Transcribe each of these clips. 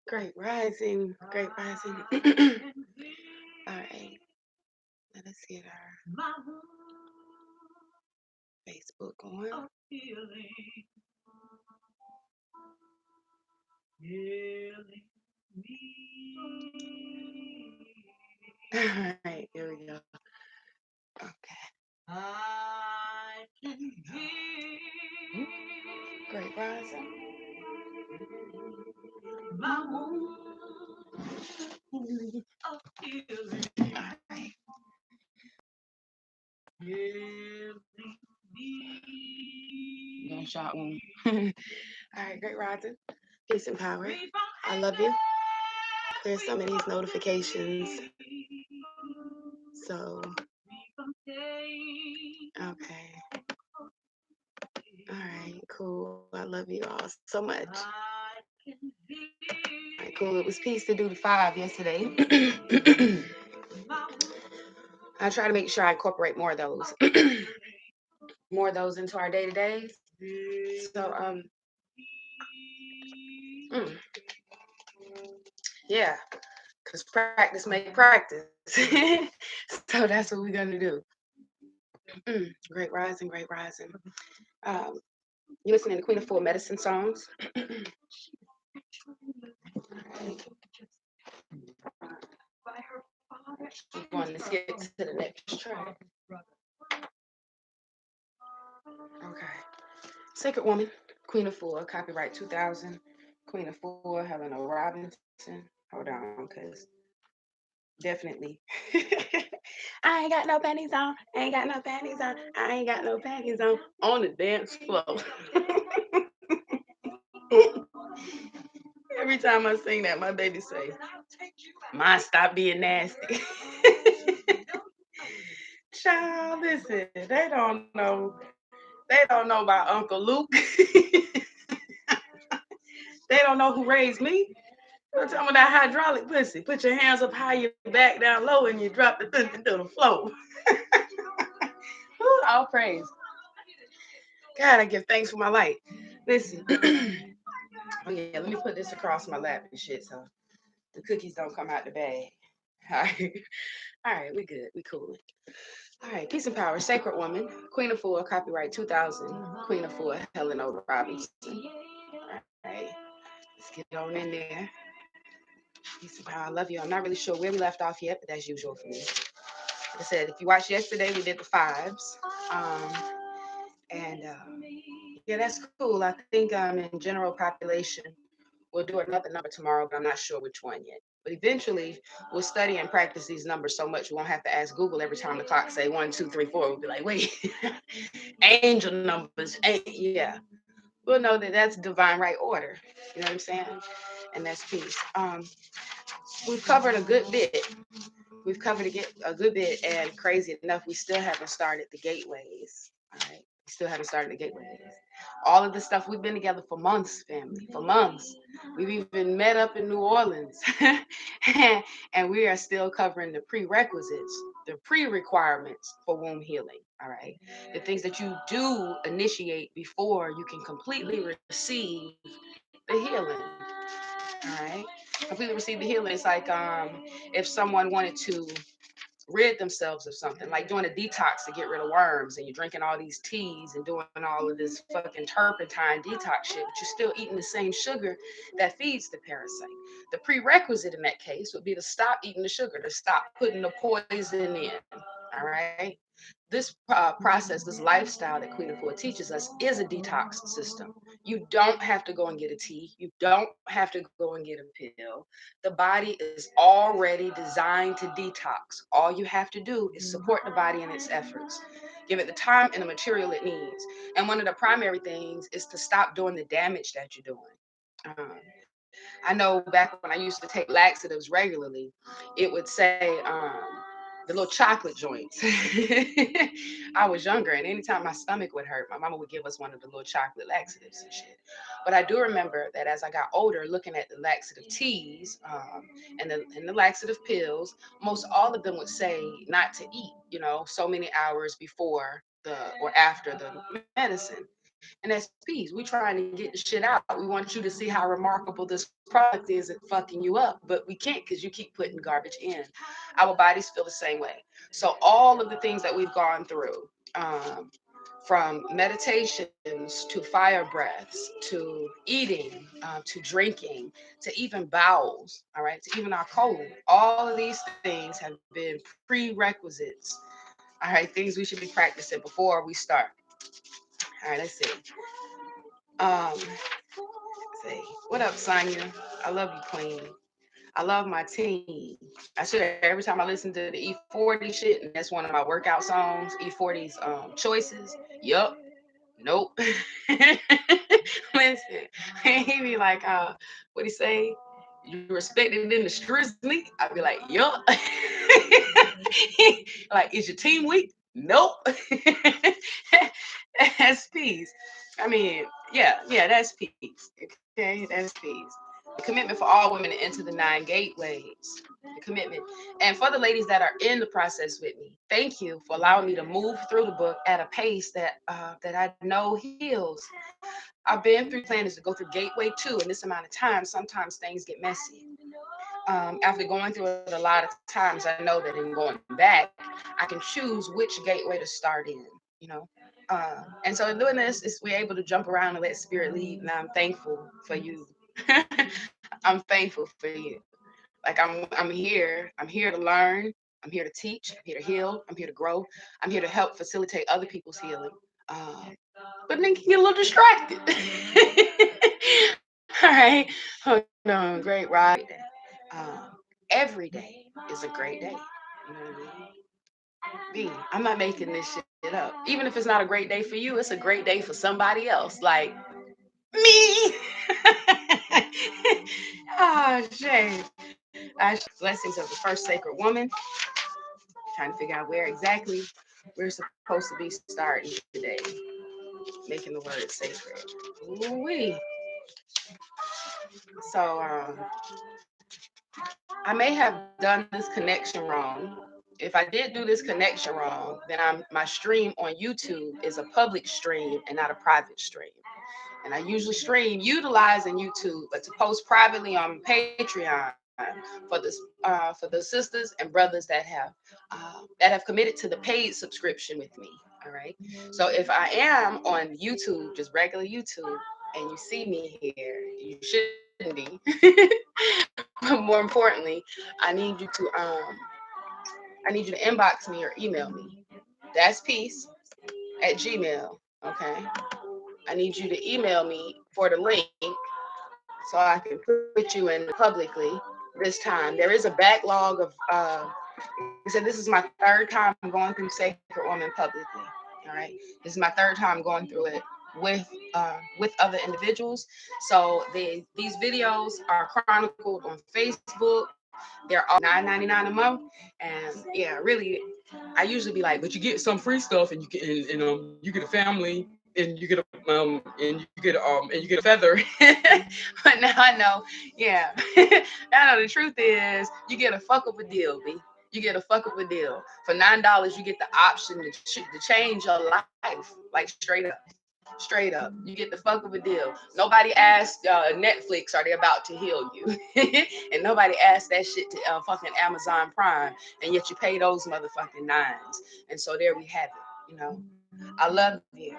Great rising, great rising. All right, let us get our Facebook on. All right, here we go. Okay. Great rising. All right. Gunshot wound. All right, great rising. Peace and power. I love you. There's some of these notifications. So, okay. All right, cool. I love you all so much. All right, cool. It was peace to do the 5 yesterday. I try to make sure I incorporate more of those. More of those into our day-to-days. So, yeah, because practice make practice. So that's what we're gonna do. Great rising, great rising. You listening to Queen of Four medicine songs? I'm going to skip to the next track. Okay. Sacred Woman, Queen of Four, copyright 2000. Queen of Four, Helena Robinson. Hold on, because definitely. I ain't got no panties on. Ain't got no panties on. I ain't got no panties on the dance floor. Every time I sing that, my baby say, "Mine, stop being nasty." Child, listen, they don't know. They don't know about Uncle Luke. They don't know who raised me. You're talking about that hydraulic pussy. Put your hands up high, your back down low, and you drop the thing into the floor. All praise. God, I give thanks for my life. Listen. Oh yeah, let me put this across my lap and shit so the cookies don't come out the bag. All right. All right, we good. We cool. All right, peace and power. Sacred Woman, Queen of Four, copyright 2000. Queen of Four, Helena Robinson. All right, let's get on in there. Peace and power. I love you. I'm not really sure where we left off yet, but that's usual for me. Like I said, if you watched yesterday, we did the fives. And yeah, that's cool. I think in general population, we'll do another number tomorrow, but I'm not sure which one yet. But eventually, we'll study and practice these numbers so much we won't have to ask Google every time the clock say 1, 2, 3, 4. We'll be like, wait, angel numbers, yeah. We'll know that that's divine right order. You know what I'm saying? And that's peace. We've covered a good bit. We've covered a good bit, and crazy enough, we still haven't started the gateways. All right, we still haven't started the gateways. All of the stuff we've been together for months, family, for months. We've even met up in New Orleans, and we are still covering the prerequisites, the pre-requirements for womb healing. All right, the things that you do initiate before you can completely receive the healing. All right, completely receive the healing. It's like if someone wanted to rid themselves of something, like doing a detox to get rid of worms, and you're drinking all these teas and doing all of this fucking turpentine detox shit, but you're still eating the same sugar that feeds the parasite. The prerequisite in that case would be to stop eating the sugar, to stop putting the poison in. All right. This process, this lifestyle that Queen of Four teaches us, is a detox system. You don't have to go and get a tea. You don't have to go and get a pill. The body is already designed to detox. All you have to do is support the body in its efforts. Give it the time and the material it needs. And one of the primary things is to stop doing the damage that you're doing. I know back when I used to take laxatives regularly, it would say the little chocolate joints. I was younger, and anytime my stomach would hurt, my mama would give us one of the little chocolate laxatives and shit. But I do remember that as I got older, looking at the laxative teas and the laxative pills, most all of them would say not to eat, so many hours before the or after the medicine. And that's peace. We trying to get the shit out. We want you to see how remarkable this product is at fucking you up, but we can't because you keep putting garbage in. Our bodies feel the same way. So all of the things that we've gone through, um, from meditations to fire breaths to eating to drinking to even bowels, all right, to even our colon, all of these things have been prerequisites, all right, things we should be practicing before we start. All right, let's see. See, what up, Sonya? I love you, Queen. I love my team. I swear every time I listen to the E40 shit, and that's one of my workout songs, E40's choices. Yup. Nope. Listen, he be like, what he say? You respected in the strizzly? I'd be like, yup. Like, is your team weak? Nope. That's peace. I mean, yeah, that's peace. Okay, that's peace. The commitment for all women to enter the 9 gateways. The commitment. And for the ladies that are in the process with me, thank you for allowing me to move through the book at a pace that I know heals. I've been through planners to go through gateway 2 in this amount of time. Sometimes things get messy. After going through it a lot of times, I know that in going back, I can choose which gateway to start in, you know. And so in doing this, we're able to jump around and let spirit lead. And I'm thankful for you. I'm thankful for you. Like I'm here to learn. I'm here to teach. I'm here to heal. I'm here to grow. I'm here to help facilitate other people's healing. Uh, but then can get a little distracted. All right. Hold on. Great ride. Um, every day is a great day. You know what I mean? I'm not making this shit up. Even if it's not a great day for you, it's a great day for somebody else. Like me. Oh, shame. Blessings of the first sacred woman. Trying to figure out where exactly we're supposed to be starting today. Making the word sacred. Ooh-wee. So I may have done this connection wrong. If I did do this connection wrong, then my stream on YouTube is a public stream and not a private stream. And I usually stream utilizing YouTube, but to post privately on Patreon for the sisters and brothers that have committed to the paid subscription with me. All right. So if I am on YouTube, just regular YouTube, and you see me here, you shouldn't be. But more importantly, I need you to inbox me or email me. That's peace at Gmail. Okay. I need you to email me for the link so I can put you in publicly this time. There is a backlog of he said this is my third time going through Sacred Woman publicly. All right. This is my third time going through it with with other individuals. So these videos are chronicled on Facebook. They're all $9.99 a month. And yeah, really I usually be like, but you get some free stuff and you get and you get a family and you get a feather. But now I know, yeah. I know the truth is you get a fuck up a deal, B. You get a fuck up a deal. For $9, you get the option to change your life, like straight up. You get the fuck of a deal. Nobody asked Netflix, are they about to heal you? And nobody asked that shit to fucking Amazon Prime, and yet you pay those motherfucking nines. And so there we have it. You know, I love you,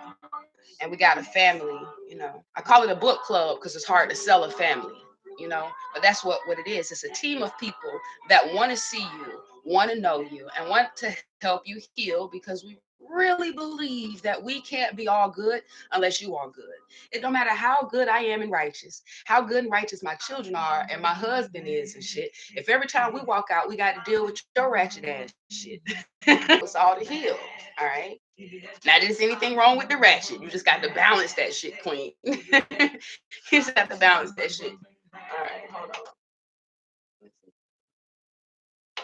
and we got a family. You know, I call it a book club because it's hard to sell a family. You know, but that's what it is. It's a team of people that want to see you, want to know you, and want to help you heal because we really believe that we can't be all good unless you are good. It don't matter how good I am and righteous, how good and righteous my children are, and my husband is and shit. If every time we walk out, we got to deal with your ratchet ass shit, it's all to heal. All right. Now, there's anything wrong with the ratchet. You just got to balance that shit, queen. You just have to balance that shit. All right, hold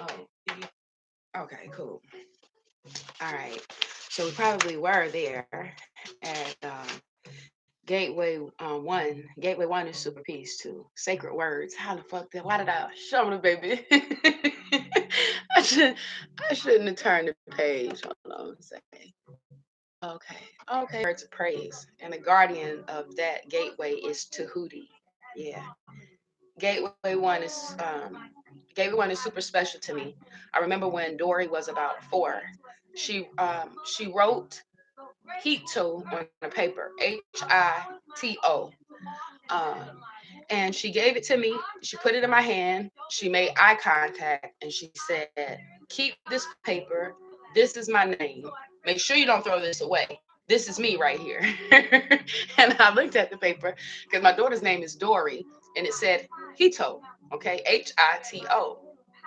on. Oh, okay, cool. All right. So we probably were there at Gateway 1 is super peace too. Sacred words. How the fuck did? Why did I show the baby? I should I shouldn't have turned the page. Hold on a second. Okay. Okay. Word to praise. And the guardian of that gateway is Tahuti. Yeah. Gateway one is super special to me. I remember when Dory was about 4. She wrote Hito on a paper, Hito. Um, and she gave it to me. She put it in my hand. She made eye contact and she said, "Keep this paper. This is my name. Make sure you don't throw this away. This is me right here." And I looked at the paper because my daughter's name is Dory, and it said Hito, okay, Hito.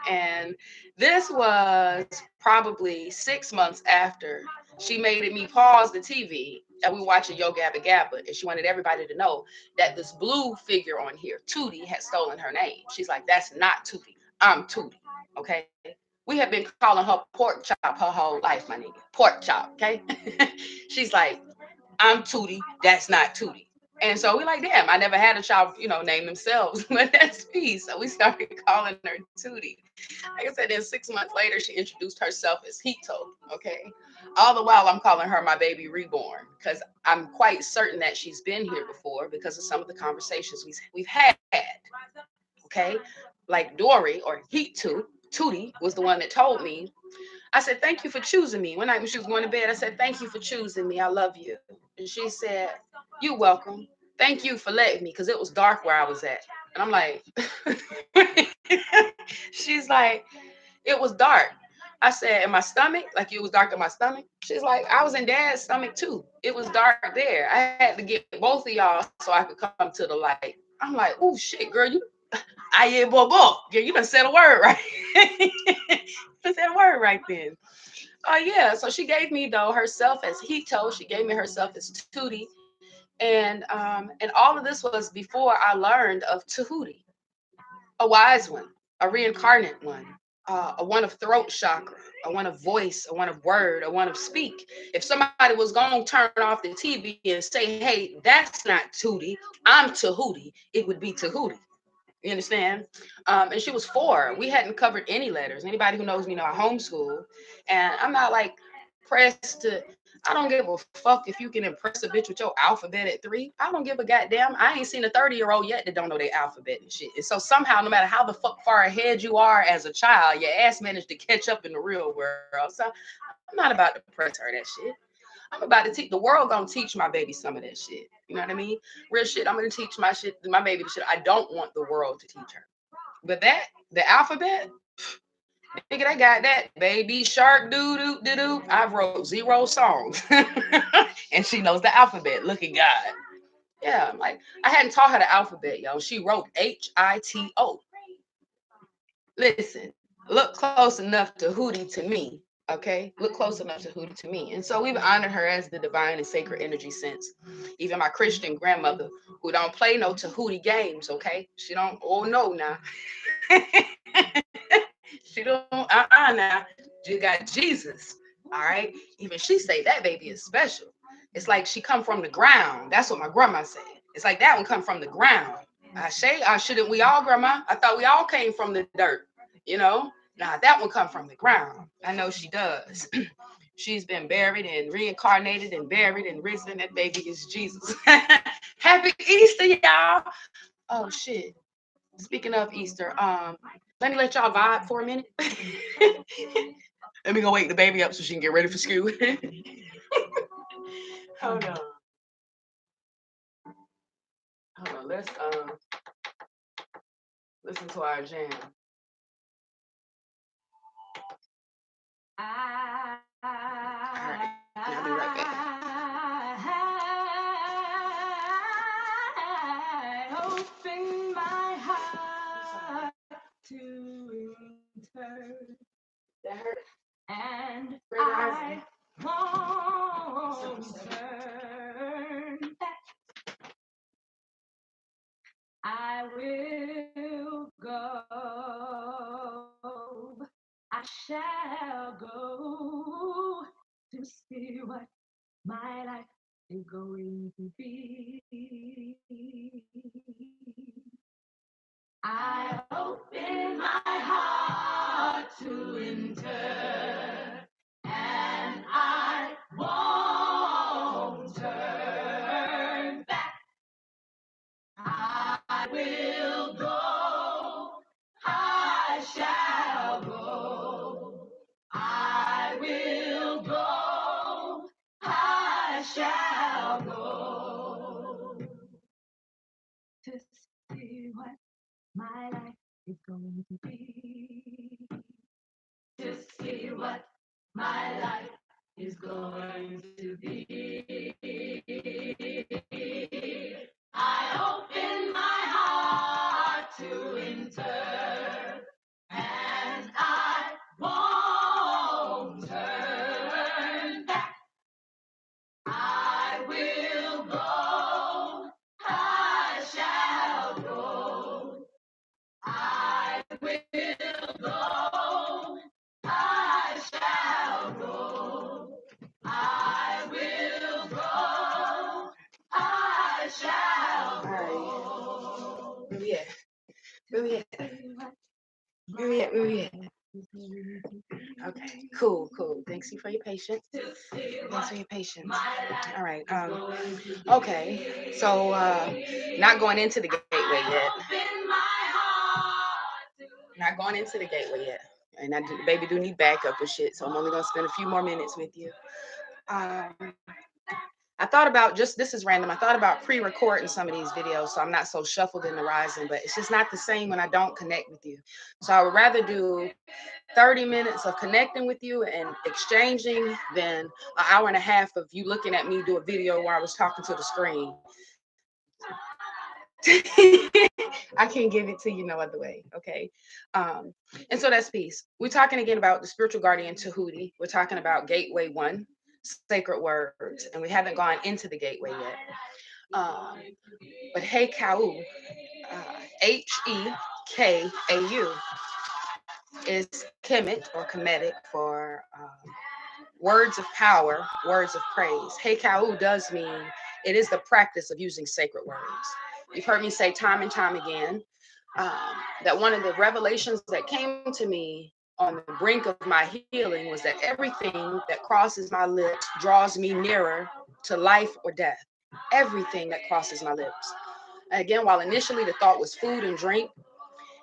And this was probably 6 months after she made me pause the TV and we watching Yo Gabba Gabba, and she wanted everybody to know that this blue figure on here, Tootie, had stolen her name. She's like, "That's not Tootie. I'm Tootie." Okay. We have been calling her pork chop her whole life, my nigga. Pork chop, okay? She's like, "I'm Tootie. That's not Tootie." And so we like, damn, I never had a child, name themselves, but that's me. So we started calling her Tootie. Like I said, then 6 months later, she introduced herself as Hito. Okay. All the while, I'm calling her my baby reborn because I'm quite certain that she's been here before because of some of the conversations we've had. Okay. Like Dory or Tootie was the one that told me. I said, "Thank you for choosing me." One night when she was going to bed, I said, "Thank you for choosing me. I love you." And she said, "You're welcome. Thank you for letting me," because it was dark where I was at. And I'm like, she's like, "It was dark." I said, "In my stomach, like it was dark in my stomach." She's like, "I was in Dad's stomach too. It was dark there. I had to get both of y'all so I could come to the light." I'm like, "Oh shit, girl, I yeah, boy. Yeah, you done said a word right." You said a word right then. Oh yeah, so she gave me though herself as Hito. She gave me herself as Tootie, and all of this was before I learned of Tahuti, a wise one, a reincarnate one, a one of throat chakra, a one of voice, a one of word, a one of speak. If somebody was going to turn off the TV and say, "Hey, that's not Tootie, I'm Tahuti," it would be Tahuti. You understand? And she was 4. We hadn't covered any letters. Anybody who knows me know I homeschool, and I'm not like pressed to. I don't give a fuck if you can impress a bitch with your alphabet at 3. I don't give a goddamn. I ain't seen a 30-year-old yet that don't know their alphabet and shit. And so somehow, no matter how the fuck far ahead you are as a child, your ass managed to catch up in the real world. So I'm not about to press her that shit. I'm about to teach the world gonna teach my baby some of that shit. You know what I mean? Real shit. I'm gonna teach my baby the shit I don't want the world to teach her. But the alphabet, nigga, they got that baby shark doo doo doo doo. I've wrote 0 songs, and she knows the alphabet. Look at God. Yeah, I'm like I hadn't taught her the alphabet, yo. She wrote Hito. Listen, look close enough to Hootie to me. Okay, look close enough to Hootie to me. And so we've honored her as the divine and sacred energy since. Even my Christian grandmother, who don't play no Tahuti games, okay? She don't, oh no now. She don't, now. You got Jesus. All right. Even she say that baby is special. It's like she come from the ground. That's what my grandma said. It's like that one come from the ground. I say, shouldn't we all, grandma? I thought we all came from the dirt, you know? Nah, that one come from the ground. I know she does. She's been buried and reincarnated and buried and risen. That baby is Jesus. Happy Easter, y'all. Oh shit. Speaking of Easter, let me let y'all vibe for a minute. Let me go wake the baby up so she can get ready for school. Hold on. Hold on. Let's listen to our jam. All right. I'll be right back. I open my heart to enter. That hurt. And I won't turn back. I will go. I shall go to see what my life is going to be. I open my heart to enter, and I won't shall go to see what my life is going to be. To see what my life is going to be. I open my heart to enter, and I won't turn back. I will go, I shall go. I will go, I shall go. I will go, I shall go. Where we at? Where we at? Where we at? Where we at? Okay, cool. Thanks you for your patience. Thanks for your patience. All right. Okay. So not going into the gateway yet. Not going into the gateway yet. And baby do need backup and shit. So I'm only gonna spend a few more minutes with you. I thought about this is random. I thought about pre-recording some of these videos so I'm not so shuffled in the rising, but it's just not the same when I don't connect with you. So I would rather do 30 minutes of connecting with you and exchanging than an hour and a half of you looking at me do a video where I was talking to the screen. I can't give it to you no other way. Okay. And so that's peace. We're talking again about the spiritual guardian Tahuti. We're talking about gateway 1, sacred words, and we haven't gone into the gateway yet. But Hekau, Hekau, is Kemet or Kemetic for words of power, words of praise. Hekau does mean it is the practice of using sacred words. You've heard me say time and time again that one of the revelations that came to me on the brink of my healing was that everything that crosses my lips draws me nearer to life or death. Everything that crosses my lips. Again, while initially the thought was food and drink,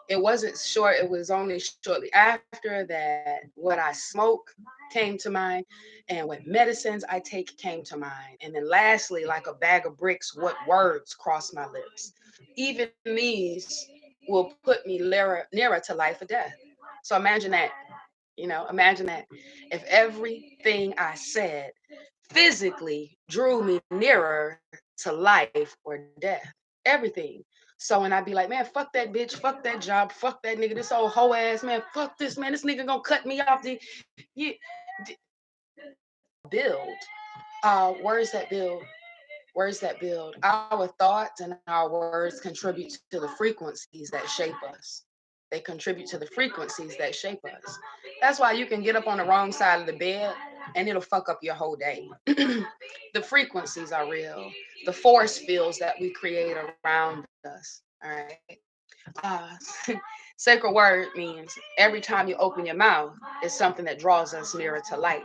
it wasn't short. It was only shortly after that what I smoke came to mind and what medicines I take came to mind. And then lastly, like a bag of bricks, what words cross my lips. Even these will put me nearer to life or death. So imagine that, imagine that if everything I said physically drew me nearer to life or death, everything. So when I be like, man, fuck that bitch, fuck that job, fuck that nigga, this old hoe ass man, fuck this man, this nigga gonna cut me off. Build words that build. Our thoughts and our words contribute to the frequencies that shape us. They contribute to the frequencies that shape us. That's why you can get up on the wrong side of the bed and it'll fuck up your whole day. The frequencies are real. The force fields that we create around us. All right. Uh, Sacred word means every time you open your mouth, it's something that draws us nearer to light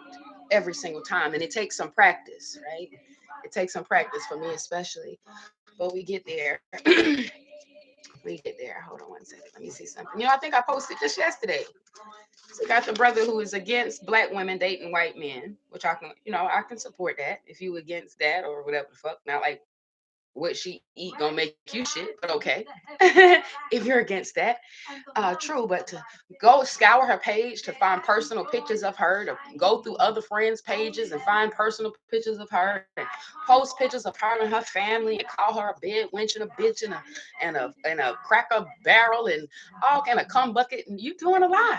every single time. And it takes some practice, right? It takes some practice for me, especially. But we get there. We get there. Hold on one second. Let me see something. I think I posted just yesterday. So got the brother who is against black women dating white men, which I can, I can support that if you against that or whatever the fuck. Not like what she eat gonna make you shit, but okay. If you're against that, true. But to go scour her page to find personal pictures of her, to go through other friends' pages and find personal pictures of her, and post pictures of her and her family, and call her a bed wench and a bitch and a cracker barrel and all kind of cum bucket, and you doing a lot.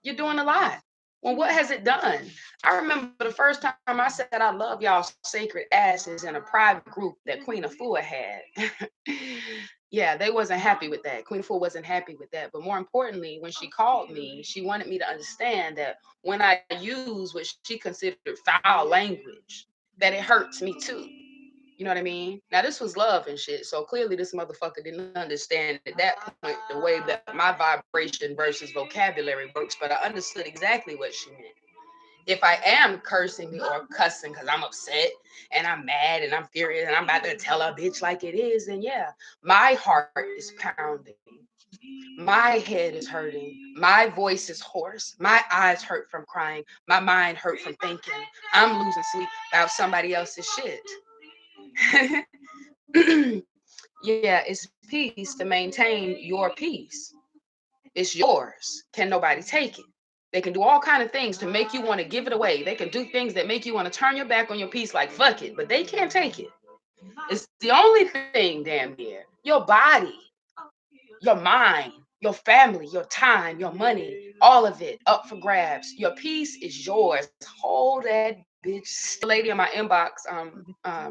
You're doing a lot. Well, what has it done? I remember the first time I said I love y'all sacred asses in a private group that Queen Afua had. Yeah, they wasn't happy with that. Queen Afua wasn't happy with that. But more importantly, when she called me, she wanted me to understand that when I use what she considered foul language, that it hurts me too. You know what I mean? Now this was love and shit. So clearly this motherfucker didn't understand at that point the way that my vibration versus vocabulary works, but I understood exactly what she meant. If I am cursing or cussing because I'm upset and I'm mad and I'm furious and I'm about to tell a bitch like it is, then yeah, my heart is pounding. My head is hurting. My voice is hoarse. My eyes hurt from crying. My mind hurt from thinking. I'm losing sleep about somebody else's shit. Yeah, it's peace to maintain your peace. It's yours. Can nobody take it? They can do all kind of things to make you want to give it away. They can do things that make you want to turn your back on your peace like fuck it, but they can't take it. It's the only thing damn near. Your body, your mind, your family, your time, your money, all of it up for grabs. Your peace is yours. Hold that bitch. A lady in my inbox,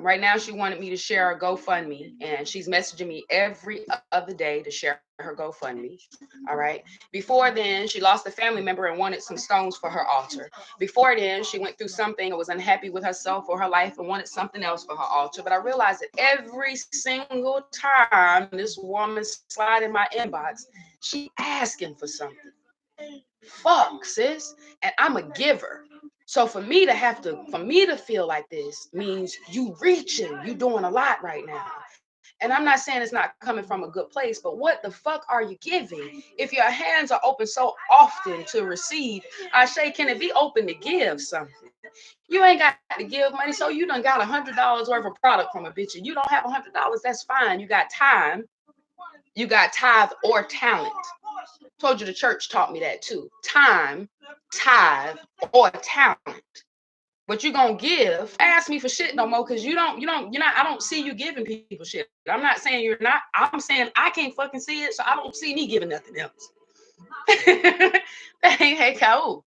right now she wanted me to share a GoFundMe, and she's messaging me every other day to share her GoFundMe. All right. Before then, she lost a family member and wanted some stones for her altar. Before then, she went through something or was unhappy with herself or her life and wanted something else for her altar. But I realized that every single time this woman slide in my inbox, she asking for something. Fuck, sis. And I'm a giver. So for me to feel like this means you reaching, you doing a lot right now. And I'm not saying it's not coming from a good place, but what the fuck are you giving? If your hands are open so often to receive, I say, can it be open to give something? You ain't got to give money, so you done got $100 worth of product from a bitch, and you don't have $100. That's fine. You got time, you got tithe or talent. Told you the church taught me that too. Time, tithe, or talent. But you're gonna give. Ask me for shit no more, because you're not, I don't see you giving people shit. I'm not saying you're not, I'm saying I can't fucking see it, so I don't see me giving nothing else. That ain't hey cow.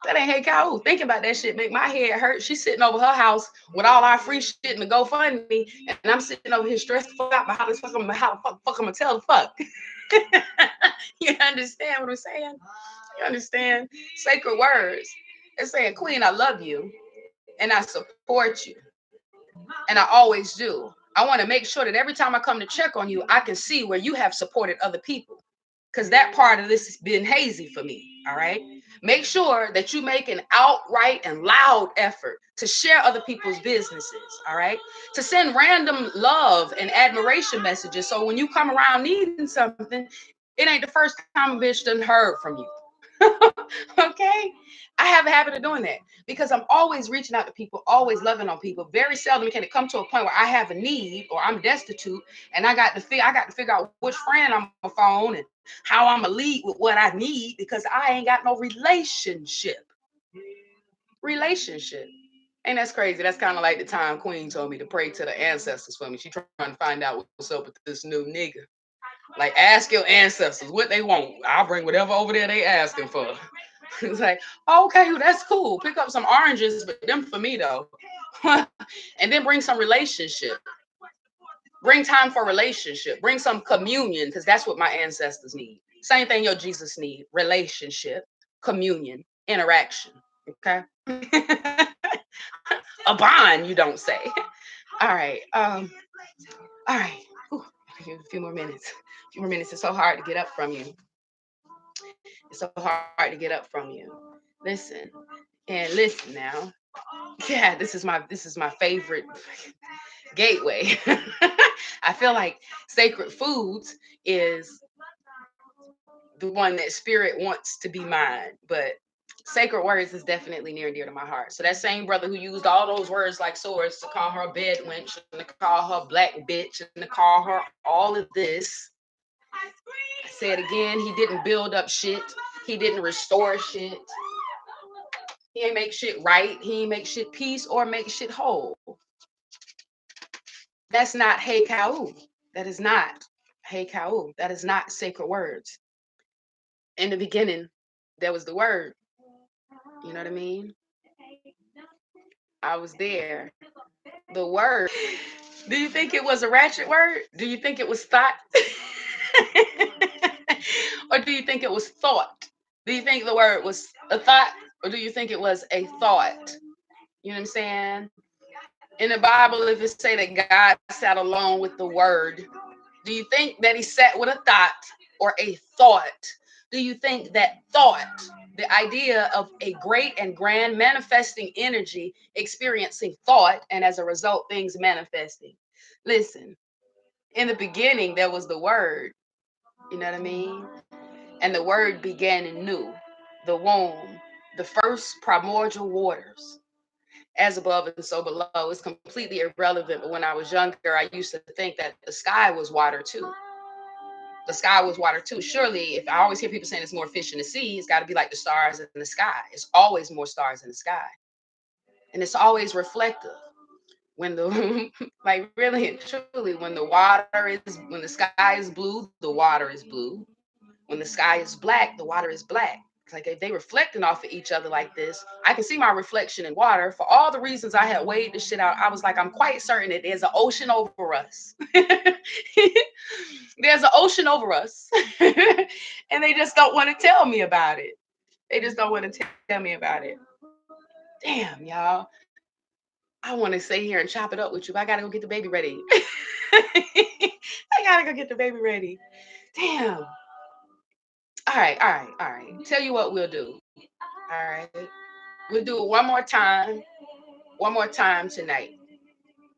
That ain't hey cow. Thinking about that shit make my head hurt. She's sitting over her house with all our free shit in the GoFundMe, and I'm sitting over here stressed the fuck out about how the fuck I'm gonna tell the fuck. You understand what I'm saying? You understand? Sacred words. It's saying, Queen, I love you and I support you. And I always do. I want to make sure that every time I come to check on you, I can see where you have supported other people. Because that part of this has been hazy for me. All right. Make sure that you make an outright and loud effort to share other people's businesses. All right. To send random love and admiration messages. So when you come around needing something, it ain't the first time a bitch done heard from you. Okay. I have a habit of doing that because I'm always reaching out to people, always loving on people. Very seldom can it come to a point where I have a need or I'm destitute and I got to figure out which friend I'm gonna phone and how I'm gonna lead with what I need because I ain't got no relationship. Relationship. And that's crazy. That's kind of like the time Queen told me to pray to the ancestors for me. She trying to find out what's up with this new nigga. Like, ask your ancestors what they want. I'll bring whatever over there they asking for. It's like, okay, well, that's cool. Pick up some oranges, but them for me though. And then bring some relationship. Bring time for relationship. Bring some communion, because that's what my ancestors need. Same thing your Jesus need. Relationship, communion, interaction. Okay. A bond, you don't say. All right. All right. Whew. A few more minutes. A few more minutes. It's so hard to get up from you. It's so hard to get up from you. Listen. And listen now. Yeah, this is my favorite gateway. I feel like sacred foods is the one that spirit wants to be mine, but sacred words is definitely near and dear to my heart. So that same brother who used all those words like swords to call her a bed wench and to call her black bitch and to call her all of this, I say it again, he didn't build up shit. He didn't restore shit. He ain't make shit right. He ain't make shit peace or make shit whole. That's not hey cow. That is not hey cow. That is not sacred words. In the beginning, there was the word. You know what I mean? I was there. The word. Do you think it was a ratchet word? Do you think it was thought? Or do you think it was thought? Do you think the word was a thought? Or do you think it was a thought? You know what I'm saying? In the Bible, if it say that God sat alone with the word, do you think that he sat with a thought or a thought? Do you think that thought, the idea of a great and grand manifesting energy experiencing thought, and as a result, things manifesting? Listen, in the beginning, there was the word. You know what I mean? And the word began anew, the womb, the first primordial waters, as above and so below. It's completely irrelevant. But when I was younger, I used to think that the sky was water too. The sky was water too. Surely, if I always hear people saying it's more fish in the sea, it's got to be like the stars in the sky. It's always more stars in the sky. And it's always reflective. When the like really and truly, when the sky is blue, the water is blue. When the sky is black, the water is black. It's like if they reflecting off of each other like this, I can see my reflection in water. For all the reasons I had weighed this shit out, I was like, I'm quite certain that there's an ocean over us. There's an ocean over us. And they just don't want to tell me about it. They just don't want to tell me about it. Damn, y'all. I want to stay here and chop it up with you, but I gotta go get the baby ready. I gotta go get the baby ready. Damn. All right. Tell you what we'll do. All right. We'll do it one more time. One more time tonight.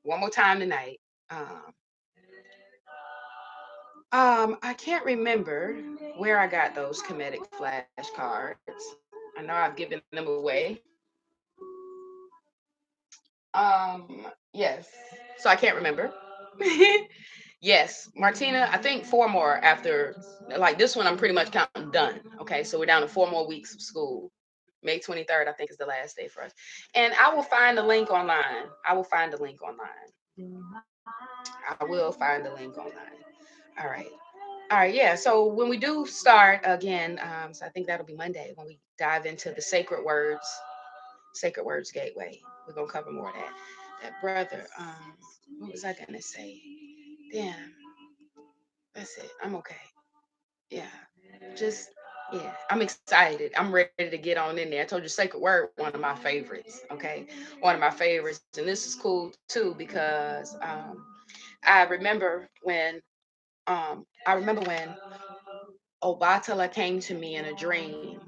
One more time tonight. Um, I can't remember where I got those comedic flashcards. I know I've given them away. Yes. So I can't remember. Yes, Martina, I think four more after, like this one, I'm pretty much counting done. Okay, so we're down to 4 more weeks of school. May 23rd, I think, is the last day for us. And I will find the link online. I will find the link online. I will find the link online. All right. All right. Yeah. So when we do start again, so I think that'll be Monday when we dive into the Sacred Words Gateway. We're gonna cover more of that. That brother. What was I gonna say? Damn. That's it. I'm okay. Yeah. Just yeah. I'm excited. I'm ready to get on in there. I told you Sacred Word, one of my favorites. Okay. One of my favorites. And this is cool too because I remember when Obatala came to me in a dream,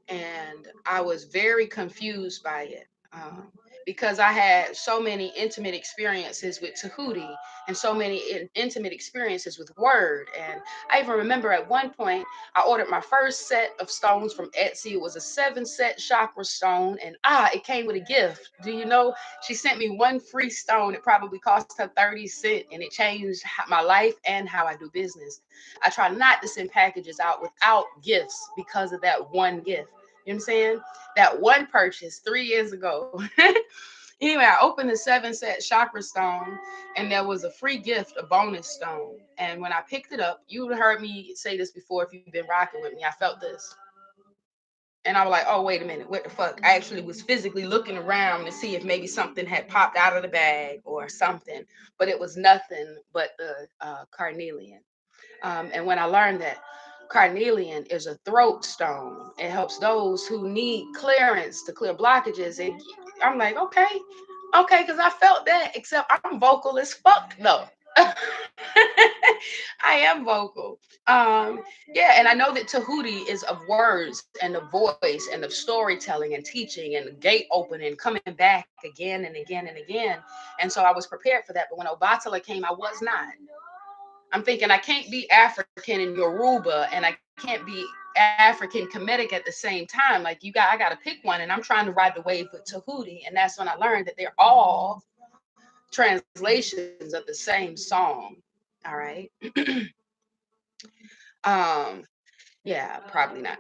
and I was very confused by it because I had so many intimate experiences with Tahuti and so many intimate experiences with Word. And I even remember at one point I ordered my first set of stones from Etsy. It was a 7 set chakra stone, and it came with a gift. Do you know? She sent me one free stone. It probably cost her 30 cents, and it changed my life and how I do business. I try not to send packages out without gifts because of that one gift. You know what I'm saying? That one purchase 3 years ago. Anyway, I opened the 7 set chakra stone, and there was a free gift, a bonus stone. And when I picked it up, you heard me say this before if you've been rocking with me. I felt this. And I was like, oh, wait a minute, what the fuck? I actually was physically looking around to see if maybe something had popped out of the bag or something, but it was nothing but the carnelian. And when I learned that carnelian is a throat stone, it helps those who need clearance to clear blockages. And I'm like, okay, because I felt that, except I'm vocal as fuck though. I am vocal. Yeah, and I know that Tahuti is of words and of voice and of storytelling and teaching and gate opening, coming back again and again and again. And so I was prepared for that. But when Obatala came, I was not. I'm thinking I can't be African in Yoruba and I can't be African Kemetic at the same time. Like I got to pick one, and I'm trying to ride the wave with Tahuti, and that's when I learned that they're all translations of the same song. All right. um, yeah, probably not.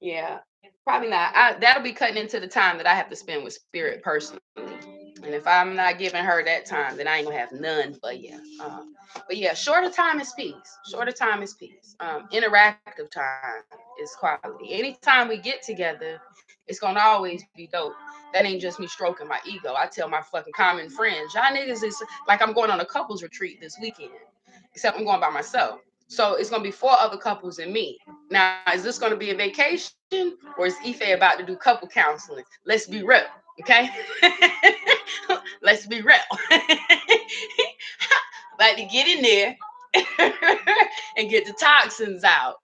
Yeah, probably not. That'll be cutting into the time that I have to spend with Spirit personally. And if I'm not giving her that time, then I ain't gonna have none for you. But yeah, shorter time is peace. Shorter time is peace. Interactive time is quality. Anytime we get together, it's gonna always be dope. That ain't just me stroking my ego. I tell my fucking common friends, y'all niggas is like I'm going on a couples retreat this weekend, except I'm going by myself. So it's gonna be 4 other couples and me. Now, is this gonna be a vacation or is Ife about to do couple counseling? Let's be real, okay? Let's be real. Like to get in there and get the toxins out.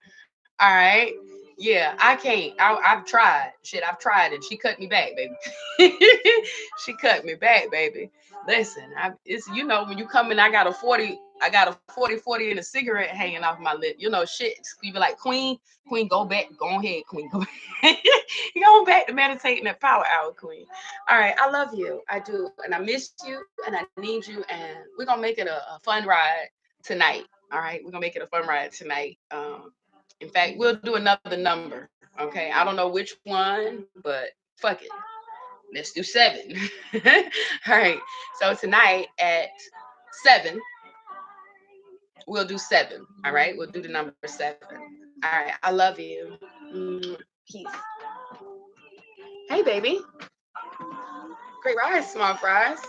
All right. Yeah, I can't. I've tried. Shit, I've tried and she cut me back, baby. She cut me back, baby. Listen, it's when you come in, I got a 40 and a cigarette hanging off my lip. Shit. You be like, Queen, go back, go ahead, Queen, go back. Go back to meditating at power hour, Queen. All right, I love you. I do, and I miss you, and I need you, and we're gonna make it a fun ride tonight. All right, we're gonna make it a fun ride tonight. In fact, we'll do another number. Okay. I don't know which one, but fuck it. Let's do 7. All right. So tonight at 7, we'll do 7. All right. We'll do the number 7. All right. I love you. Peace. Hey, baby. Great rise, small fries.